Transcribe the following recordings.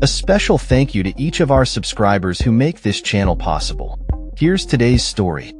A special thank you to each of our subscribers who make this channel possible. Here's today's story.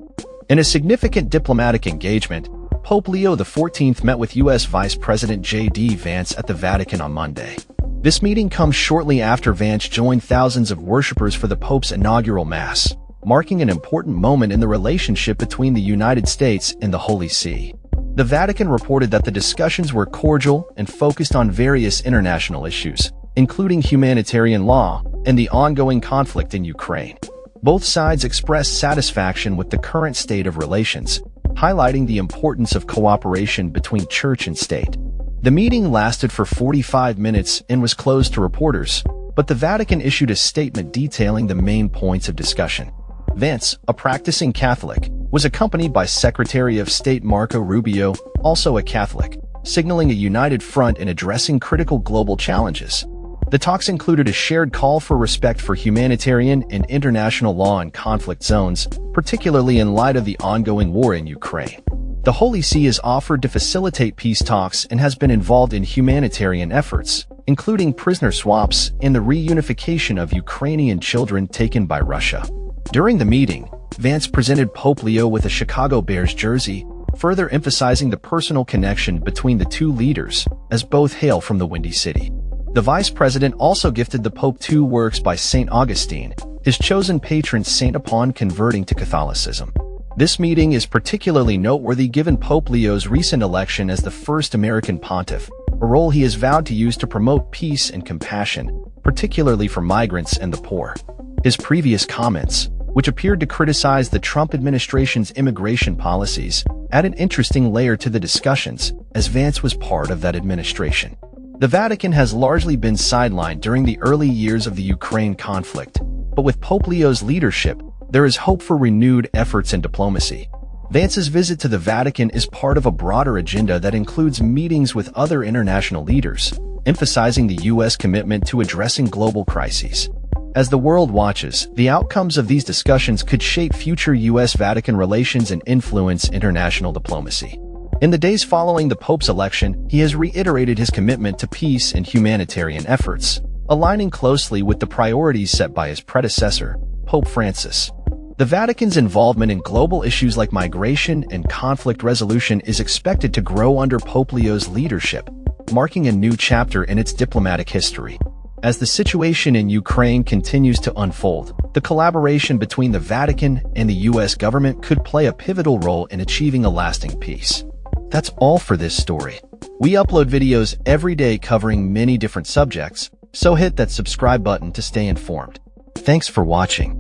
In a significant diplomatic engagement, Pope Leo XIV met with U.S. Vice President JD Vance at the Vatican on Monday. This meeting comes shortly after Vance joined thousands of worshippers for the Pope's inaugural Mass, marking an important moment in the relationship between the United States and the Holy See. The Vatican reported that the discussions were cordial and focused on various international issues, including humanitarian law and the ongoing conflict in Ukraine. Both sides expressed satisfaction with the current state of relations, highlighting the importance of cooperation between church and state. The meeting lasted for 45 minutes and was closed to reporters, but the Vatican issued a statement detailing the main points of discussion. Vance, a practicing Catholic, was accompanied by Secretary of State Marco Rubio, also a Catholic, signaling a united front in addressing critical global challenges. The talks included a shared call for respect for humanitarian and international law in conflict zones, particularly in light of the ongoing war in Ukraine. The Holy See is offered to facilitate peace talks and has been involved in humanitarian efforts, including prisoner swaps and the reunification of Ukrainian children taken by Russia. During the meeting, Vance presented Pope Leo with a Chicago Bears jersey, further emphasizing the personal connection between the two leaders, as both hail from the Windy City. The Vice President also gifted the Pope two works by St. Augustine, his chosen patron saint upon converting to Catholicism. This meeting is particularly noteworthy given Pope Leo's recent election as the first American pontiff, a role he has vowed to use to promote peace and compassion, particularly for migrants and the poor. His previous comments, which appeared to criticize the Trump administration's immigration policies, add an interesting layer to the discussions, as Vance was part of that administration. The Vatican has largely been sidelined during the early years of the Ukraine conflict, but with Pope Leo's leadership, there is hope for renewed efforts in diplomacy. Vance's visit to the Vatican is part of a broader agenda that includes meetings with other international leaders, emphasizing the U.S. commitment to addressing global crises. As the world watches, the outcomes of these discussions could shape future U.S.-Vatican relations and influence international diplomacy. In the days following the Pope's election, he has reiterated his commitment to peace and humanitarian efforts, aligning closely with the priorities set by his predecessor, Pope Francis. The Vatican's involvement in global issues like migration and conflict resolution is expected to grow under Pope Leo's leadership, marking a new chapter in its diplomatic history. As the situation in Ukraine continues to unfold, the collaboration between the Vatican and the U.S. government could play a pivotal role in achieving a lasting peace. That's all for this story. We upload videos every day covering many different subjects, so hit that subscribe button to stay informed. Thanks for watching.